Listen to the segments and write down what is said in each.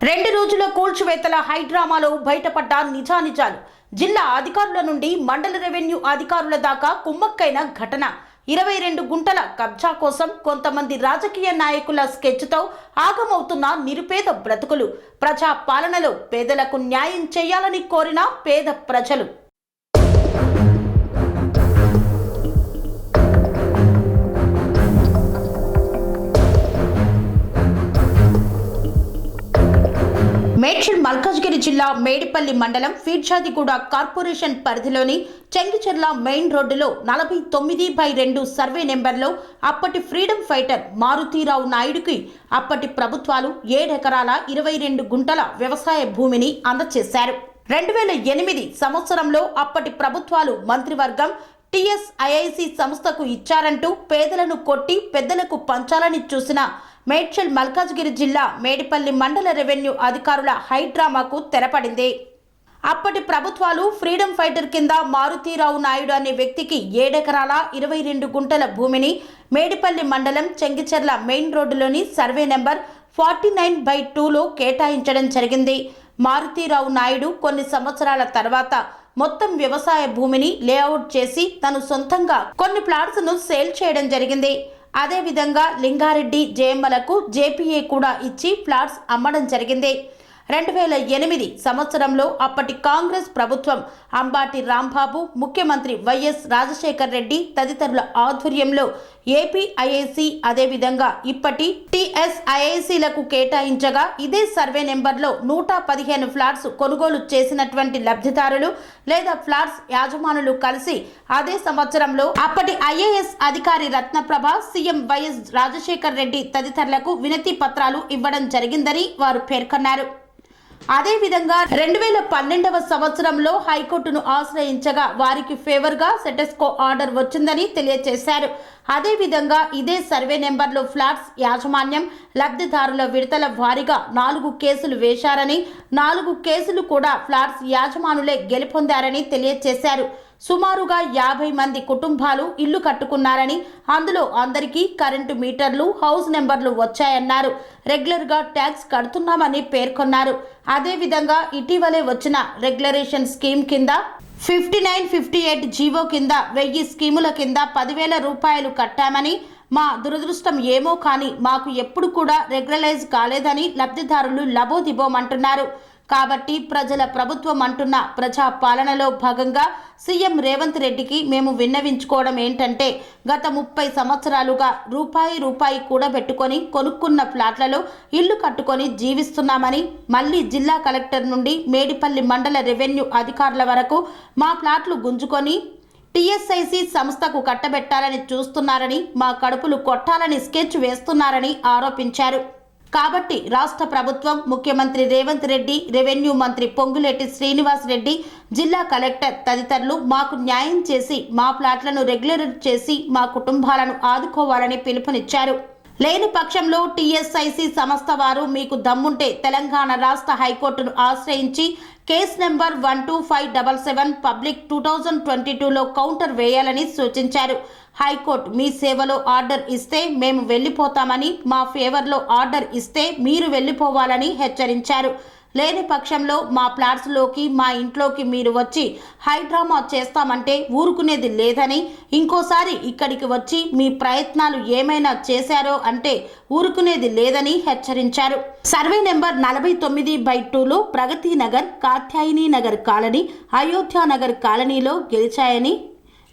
2 రోజుల కూల్చివేతల హైడ్రామాలో బయటపడ్డ నిజానిజాలు. జిల్లా అధికారుల నుండి మండల రెవెన్యూ అధికారుల దాకా కుమ్మక్కైన ఘటన. 22 గుంటల కబ్జా కోసం కొంతమంది రాజకీయ నాయకుల స్కెచ్తో ఆగమవుతున్న నిరుపేద బ్రతుకులు. ప్రజా పాలనలో పేదలకు న్యాయం చేయాలని కోరిన పేద ప్రజలు. మేడ్చల్ మల్కాజ్గిరి జిల్లా మేడిపల్లి మండలం ఫీర్జాదిగూడ కార్పొరేషన్ పరిధిలోని చెంగిచెర్ల మెయిన్ రోడ్డులో 49/2 సర్వే నెంబర్లో అప్పటి ఫ్రీడమ్ ఫైటర్ మారుతీరావు నాయుడుకి అప్పటి ప్రభుత్వాలు 7 ఎకరాల 22 గుంటల వ్యవసాయ భూమిని అందజేశారు. 2008 సంవత్సరంలో అప్పటి ప్రభుత్వాలు మంత్రివర్గం TSIIC సంస్థకు ఇచ్చారంటూ పేదలను కొట్టి పెద్దలకు పంచాలని చూసిన మేడ్చల్ మల్కాజ్గిరి జిల్లా మేడిపల్లి మండల రెవెన్యూ అధికారుల హైడ్రామాకు తెరపడింది. అప్పటి ప్రభుత్వాలు ఫ్రీడమ్ ఫైటర్ కింద మారుతీరావు నాయుడు అనే వ్యక్తికి 7 ఎకరాల 22 గుంటల భూమిని మేడిపల్లి మండలం చెంగిచెర్ల మెయిన్ రోడ్డులోని సర్వే నెంబర్ 49/2లో కేటాయించడం జరిగింది. మారుతీరావు నాయుడు కొన్ని సంవత్సరాల తర్వాత మొత్తం వ్యవసాయ భూమిని లేఅవుట్ చేసి తను సొంతంగా కొన్ని ప్లాట్స్ను సేల్ చేయడం జరిగింది. అదేవిధంగా లింగారెడ్డి జేఎంలకు JPA కూడా ఇచ్చి ఫ్లాట్స్ అమ్మడం జరిగింది. 2008 సంవత్సరంలో అప్పటి కాంగ్రెస్ ప్రభుత్వం అంబాటి రాంబాబు, ముఖ్యమంత్రి వైఎస్ రాజశేఖర్ రెడ్డి తదితరుల ఆధ్వర్యంలో APIIC అదేవిధంగా ఇప్పటి TSIICలకు కేటాయించగా ఇదే సర్వే నెంబర్లో 115 ఫ్లాట్స్ కొనుగోలు చేసినటువంటి లబ్ధిదారులు లేదా ఫ్లాట్స్ యాజమానులు కలిసి అదే సంవత్సరంలో అప్పటి IAS అధికారి రత్నప్రభ, సీఎం వైఎస్ రాజశేఖర్ రెడ్డి తదితరులకు వినతి పత్రాలు ఇవ్వడం జరిగిందని వారు పేర్కొన్నారు. అదేవిధంగా 2012వ సంవత్సరంలో హైకోర్టును ఆశ్రయించగా వారికి ఫేవర్గా సెటెస్కో ఆర్డర్ వచ్చిందని తెలియజేశారు. అదేవిధంగా ఇదే సర్వే నెంబర్లో ఫ్లాట్స్ యాజమాన్యం లబ్ధిదారుల విడతల వారీగా 4 కేసులు వేశారని 4 కేసులు కూడా ఫ్లాట్స్ యాజమానులే గెలుపొందారని తెలియజేశారు. సుమారుగా 50 మంది కుటుంబాలు ఇల్లు కట్టుకున్నారని, అందులో అందరికీ కరెంటు మీటర్లు, హౌస్ నెంబర్లు వచ్చాయన్నారు. రెగ్యులర్గా ట్యాక్స్ కడుతున్నామని పేర్కొన్నారు. అదేవిధంగా ఇటీవలే వచ్చిన రెగ్యులరేషన్ స్కీమ్ కింద 5958 జీవో కింద 1000 స్కీముల కింద 10,000 రూపాయలు కట్టామని, మా దురదృష్టం ఏమో కానీ మాకు ఎప్పుడు కూడా రెగ్యులరైజ్ కాలేదని లబ్ధిదారులు లబోదిబోమంటున్నారు. కాబట్టి ప్రజల ప్రభుత్వం అంటున్న ప్రజా పాలనలో భాగంగా సీఎం రేవంత్ రెడ్డికి మేము విన్నవించుకోవడం ఏంటంటే, గత 30 సంవత్సరాలుగా రూపాయి కూడబెట్టుకొని కొనుక్కున్న ఫ్లాట్లలో ఇల్లు కట్టుకొని జీవిస్తున్నామని, మళ్ళీ జిల్లా కలెక్టర్ నుండి మేడిపల్లి మండల రెవెన్యూ అధికారుల వరకు మా ఫ్లాట్లు గుంజుకొని TSIC సంస్థకు కట్టబెట్టాలని చూస్తున్నారని, మా కడుపులు కొట్టాలని స్కెచ్ వేస్తున్నారని ఆరోపించారు. కాబట్టి రాష్ట్ర ప్రభుత్వం, ముఖ్యమంత్రి రేవంత్ రెడ్డి, రెవెన్యూ మంత్రి పొంగులేటి శ్రీనివాస్ రెడ్డి, జిల్లా కలెక్టర్ తదితరులు మాకు న్యాయం చేసి మా ప్లాట్లను రెగ్యులర్ చేసి మా కుటుంబాలను ఆదుకోవాలని పిలుపునిచ్చారు. లేని పక్షంలో TSIC సంస్థ వారు మీకు దమ్ముంటే తెలంగాణ రాష్ట్ర హైకోర్టును ఆశ్రయించి కేసు నెంబర్ 12577 పబ్లిక్ 2022లో కౌంటర్ వేయాలని సూచించారు. హైకోర్టు మీ సేవలో ఆర్డర్ ఇస్తే మేము వెళ్ళిపోతామని, మా ఫేవర్లో ఆర్డర్ ఇస్తే మీరు వెళ్ళిపోవాలని హెచ్చరించారు. లేని పక్షంలో మా ప్లాట్స్లోకి, మా ఇంట్లోకి మీరు వచ్చి హైడ్రామా చేస్తామంటే ఊరుకునేది లేదని, ఇంకోసారి ఇక్కడికి వచ్చి మీ ప్రయత్నాలు ఏమైనా చేశారో అంటే ఊరుకునేది లేదని హెచ్చరించారు. Survey number 49/2లో Pragathi Nagar, Katyayani Nagar colony, Ayodhya Nagar కాలనీలో గెలిచాయని,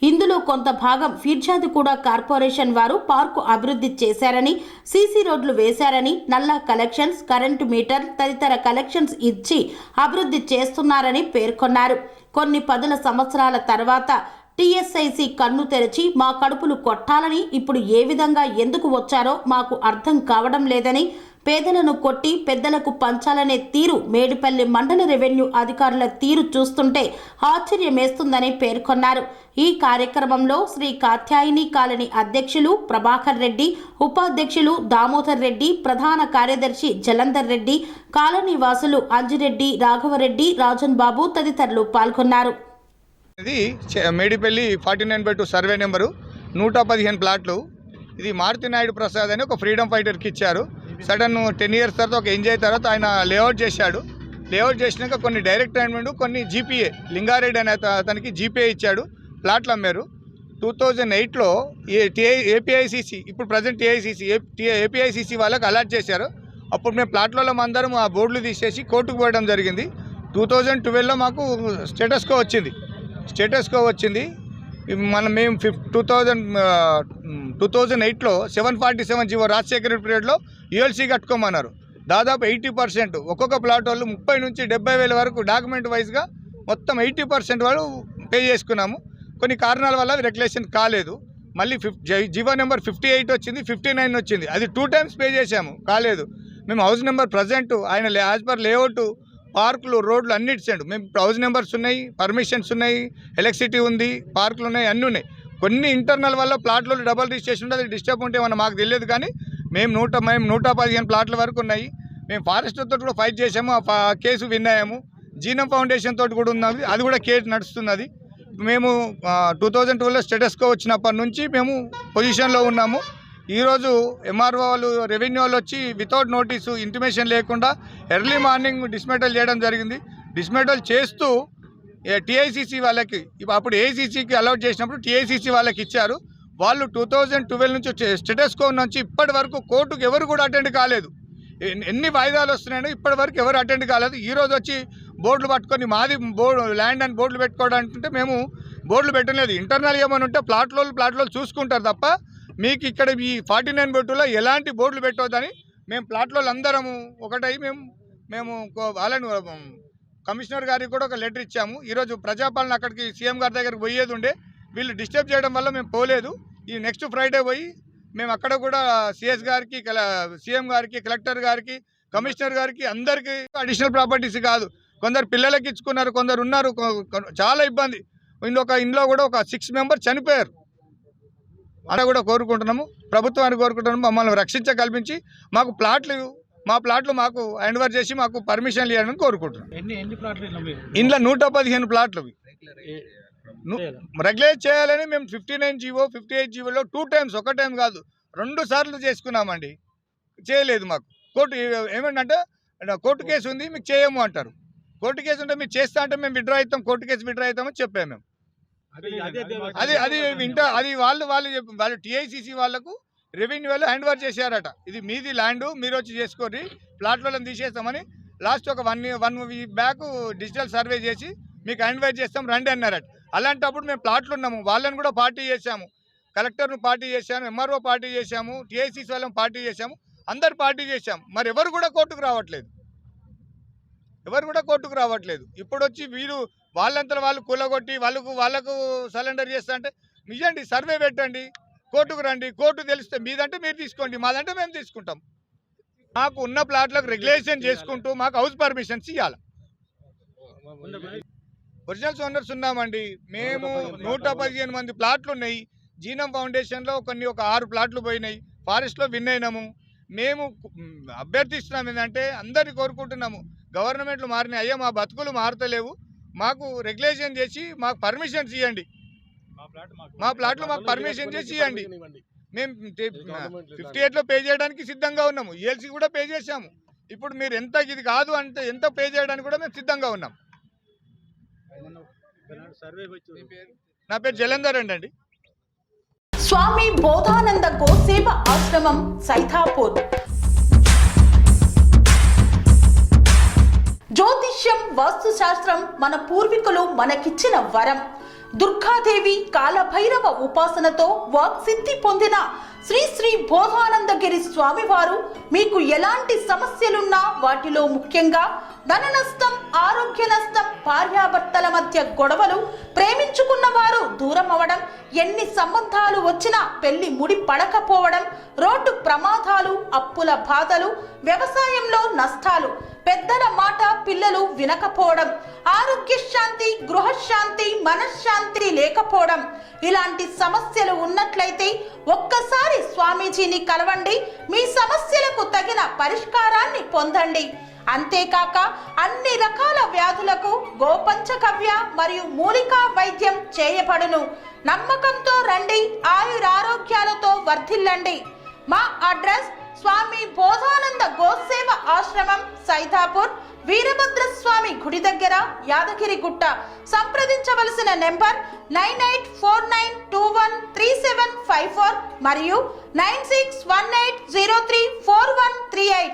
ఇందులో కొంత భాగం ఫీర్జాదిగూడ కార్పొరేషన్ వారు పార్కు అభివృద్ధి చేశారని, సీసీ రోడ్లు వేశారని, నల్లా కలెక్షన్స్, కరెంటు మీటర్ తదితర కలెక్షన్స్ ఇచ్చి అభివృద్ధి చేస్తున్నారని పేర్కొన్నారు. కొన్ని 10 సంవత్సరాల తర్వాత TSIC కన్ను తెరిచి మా కడుపులు కొట్టాలని ఇప్పుడు ఏ విధంగా ఎందుకు వచ్చారో మాకు అర్థం కావడం లేదని, పేదలను కొట్టి పెద్దలకు పంచాలనే తీరు, మేడిపల్లి మండల రెవెన్యూ అధికారుల తీరు చూస్తుంటే ఆశ్చర్యమేస్తుందని పేర్కొన్నారు. ఈ కార్యక్రమంలో శ్రీ కాత్యాయని కాలనీ అధ్యక్షులు ప్రభాకర్ రెడ్డి, ఉపాధ్యక్షులు దామోదర్ రెడ్డి, ప్రధాన కార్యదర్శి జలంధర్ రెడ్డి, కాలనీ వాసులు అంజిరెడ్డి, రాఘవరెడ్డి, రాజన్ బాబు తదితరులు పాల్గొన్నారు. ఇది మేడిపల్లి 49/2 సర్వే నెంబరు 115 ప్లాట్లు. ఇది మారుతి నాయుడు ప్రసాద్ అని ఒక ఫ్రీడమ్ ఫైటర్కి ఇచ్చారు. సడన్ 10 years తర్వాత ఒక ఎంజాయ్ తర్వాత ఆయన లేఅవుట్ చేశాడు. లేఅవుట్ చేసినాక కొన్ని డైరెక్ట్ అయిండు, కొన్ని జీపీఏ లింగారెడ్డి అనే అతనికి జీపీఏ ఇచ్చాడు, ప్లాట్లు అమ్మారు. 2008లో ఏపీఐసిసి, ఇప్పుడు ప్రజెంట్ ఏపీఐసిసి వాళ్ళకి అలాట్ చేశారు. అప్పుడు మేము ప్లాట్లలో అందరం ఆ బోర్డులు తీసేసి కోర్టుకు పోవడం జరిగింది. 2012లో మాకు స్టేటస్ కో వచ్చింది. మేము 2008లో 747 జీవో రాజశేఖర పీరియడ్లో యూఎల్సీ కట్టుకోమన్నారు. దాదాపు 80% ఒక్కొక్క ప్లాట్ వాళ్ళు 30 నుంచి 70,000 వరకు డాక్యుమెంట్ వైజ్గా మొత్తం 80% వాళ్ళు పే చేసుకున్నాము. కొన్ని కారణాల వల్ల రెగ్యులేషన్ కాలేదు. మళ్ళీ జీవో నెంబర్ 58 వచ్చింది, 59 వచ్చింది. అది 2 times పే చేసాము, కాలేదు. మేము హౌస్ నెంబర్ ప్రజెంట్ ఆయన యాజ్ పర్ లేఅవుట్ పార్కులు రోడ్లు అన్ని ఇచ్చాడు. మేము హౌస్ నెంబర్స్ ఉన్నాయి, పర్మిషన్స్ ఉన్నాయి, ఎలక్ట్రిసిటీ ఉంది, పార్కులు ఉన్నాయి, అన్నీ ఉన్నాయి. కొన్ని ఇంటర్నల్ వల్ల ప్లాట్లు డబల్ రిజిస్ట్రేషన్ ఉంది, అది డిస్టర్బ్ ఉంటే ఏమన్నా మాకు తెలియదు. కానీ మేము 115 ప్లాట్ల వరకు ఉన్నాయి. మేము ఫారెస్ట్ తోటి కూడా ఫైట్ చేసాము, ఆ కేసు విన్ అయ్యాము. జీనం ఫౌండేషన్ తోటి కూడా ఉన్నది, అది కూడా కేసు నడుస్తున్నది. మేము 2012లో స్టేటస్ కో వచ్చినప్పటి నుంచి మేము పొజిషన్లో ఉన్నాము. ఈరోజు ఎంఆర్ఓ వాళ్ళు, రెవెన్యూ వాళ్ళు వచ్చి వితౌట్ నోటీసు, ఇంటిమేషన్ లేకుండా ఎర్లీ మార్నింగ్ డిస్మెటల్ చేయడం జరిగింది. డిస్మెటల్ చేస్తూ టీఐసీసీ వాళ్ళకి, అప్పుడు ఏఐసీసీకి అలౌట్ చేసినప్పుడు టీఐసీసీ వాళ్ళకి ఇచ్చారు. వాళ్ళు 2012 నుంచి స్టేటస్ కో నుంచి ఇప్పటి వరకు కోర్టుకు ఎవరు కూడా అటెండ్ కాలేదు. ఎన్ని వాయిదాలు వస్తున్నాయో ఇప్పటి వరకు ఎవరు అటెండ్ కాలేదు. ఈరోజు వచ్చి బోర్డులు పట్టుకొని మాది ల్యాండ్ అని బోర్డులు పెట్టుకోవడానికి మేము బోర్డులు పెట్టలేదు. ఇంటర్నల్ ఏమైనా ఉంటే ప్లాట్లో చూసుకుంటారు తప్ప మీకు ఇక్కడ ఈ 49/2లో ఎలాంటి బోర్డులు పెట్టవద్దని మేము ప్లాట్లో అందరము ఒకటై మేము వాళ్ళని కమిషనర్ గారికి కూడా ఒక లెటర్ ఇచ్చాము. ఈరోజు ప్రజాపాలన అక్కడికి సీఎం గారి దగ్గరికి పోయేది ఉండే, వీళ్ళు డిస్టర్బ్ చేయడం వల్ల మేము పోలేదు. ఈ నెక్స్ట్ ఫ్రైడే పోయి మేము అక్కడ కూడా సిఎస్ గారికి, సీఎం గారికి, కలెక్టర్ గారికి, కమిషనర్ గారికి అందరికీ అడిషనల్ ప్రాపర్టీస్ కాదు, కొందరు పిల్లలకి ఇచ్చుకున్నారు, కొందరు ఉన్నారు, చాలా ఇబ్బంది. ఇంట్లో కూడా ఒక 6 members చనిపోయారు. అలా కూడా కోరుకుంటున్నాము, ప్రభుత్వాన్ని కోరుకుంటున్నాము, మమ్మల్ని రక్షించ కల్పించి మాకు మా ప్లాట్లు మాకు హ్యాండ్ ఓవర్ చేసి మాకు పర్మిషన్లు ఇవ్వాలని కోరుకుంటున్నాం. ఇంట్లో 115 ప్లాట్లు రెగ్యులేట్ చేయాలని మేము 59 జీవో 58 జీవోలో 2 times, ఒక టైం కాదు 2 సార్లు చేసుకున్నామండి. చేయలేదు. మాకు కోర్టు ఏమంటే కోర్టు కేసు ఉంది, మీకు చేయము అంటారు. కోర్టు కేసు ఉంటే మీరు చేస్తా అంటే మేము విత్డ్రా అవుతాం, కోర్టు కేసు విత్డ్రా అవుతామని చెప్పాము మేము. అది వాళ్ళు టీఐసీసీ వాళ్ళకు రెవెన్యూ వాళ్ళు హ్యాండ్ ఓవర్ చేశారట. ఇది మీది ల్యాండ్, మీరు వచ్చి చేసుకోండి, ప్లాట్లలో తీసేస్తామని లాస్ట్ ఒక 1 week బ్యాక్ డిజిటల్ సర్వే చేసి మీకు హ్యాండ్ ఓవర్ చేస్తాం రండి అన్నారట. అలాంటప్పుడు మేము ప్లాట్లు ఉన్నాము, వాళ్ళని కూడా పార్టీ చేశాము, కలెక్టర్ను పార్టీ చేశాము, ఎంఆర్ఓ పార్టీ చేశాము, టీఐసీసీ వాళ్ళని పార్టీ చేశాము, అందరు పార్టీ చేశాము. మరి ఎవరు కూడా కోర్టుకు రావట్లేదు. ఇప్పుడు వచ్చి వీళ్ళు వాళ్ళంతా వాళ్ళు కూలగొట్టి వాళ్ళకు సరెండర్ చేస్తా అంటే ఇవ్వండి, సర్వే పెట్టండి, కోర్టుకు రండి, కోర్టు తెలిస్తే మీదంటే మీరు తీసుకోండి, మాదంటే మేము తీసుకుంటాం. మాకు ఉన్న ప్లాట్లకు రెగ్యులేషన్ చేసుకుంటూ మాకు హౌస్ పర్మిషన్స్ ఇవ్వాలి. ఒరిజినల్స్ ఓనర్స్ ఉన్నామండి. మేము 115 మంది ప్లాట్లు ఉన్నాయి. జీనం ఫౌండేషన్లో ఒక 6 ప్లాట్లు పోయినాయి, ఫారెస్ట్లో విన్ అయినాము. మేము అభ్యర్థిస్తున్నాం ఏంటంటే అందరినీ కోరుకుంటున్నాము, గవర్నమెంట్లు మారినాయి, అయ్యా మా బతుకులు మారతలేవు, మాకు రెగ్యులేషన్ చేసి మాకు పర్మిషన్స్ ఇవ్వండి, మా ప్లాట్లు మాకు పర్మిషన్ చేసి ఇవ్వండి. మేము 58లో పే చేయడానికి సిద్ధంగా ఉన్నాము, ఈఎల్సీ కూడా పే చేసాము. ఇప్పుడు మీరు ఎంత ఇది కాదు అంటే ఎంత పే చేయడానికి కూడా మేము సిద్ధంగా ఉన్నాం. నా పేరు జలంధర్ అండి. స్వామి బోధానంద గోసేవ ఆశ్రమం, సైథాపూర్. జ్యోతిష్యం, వాస్తుశాస్త్రం మన పూర్వీకులు మనకిచ్చిన వరం. దుర్గాదేవి, కాలభైరవ ఉపాసనతో వాక్సిద్ధి పొందిన శ్రీ బోధానందగిరి స్వామివారు మీకు ఎలాంటి సమస్యలున్నా, వాటిలో ముఖ్యంగా ధన నష్టం, ఆరోగ్య నష్టం, భార్యాభర్తల మధ్య గొడవలు, ప్రేమించుకున్న వారు దూరం అవడం, ఎన్ని సంబంధాలు వచ్చినా పెళ్లి ముడి పడకపోవడం, రోడ్డు ప్రమాదాలు, అప్పుల బాధలు, వ్యవసాయంలో నష్టాలు, పెద్దల మాట పిల్లలు వినకపోవడం, ఆరోగ్య శాంతి, గృహశాంతి, మనశ్శాంతి లేకపోవడం, ఇలాంటి సమస్యలు ఉన్నట్లయితే ఒక్కసారి స్వామీజీని కలవండి, మీ సమస్యలకు తగిన పరిష్కారాన్ని పొందండి. అంతేకాక అన్ని రకాల వ్యాధులకు గోపంచకవ్య మరియు మూలికా వైద్యం చేయబడును. నమ్మకంతో రండి, ఆయురారోగ్యాలతో వర్ధిల్లండి. మా అడ్రస్ స్వామి బోధానంద ఆశ్రమం, సైదాపూర్, వీరభద్రస్వామి గుడి దగ్గర, యాదగిరిగుట్ట. సంప్రదించవలసిన నెంబర్ 9849213754 మరియు 9618034138.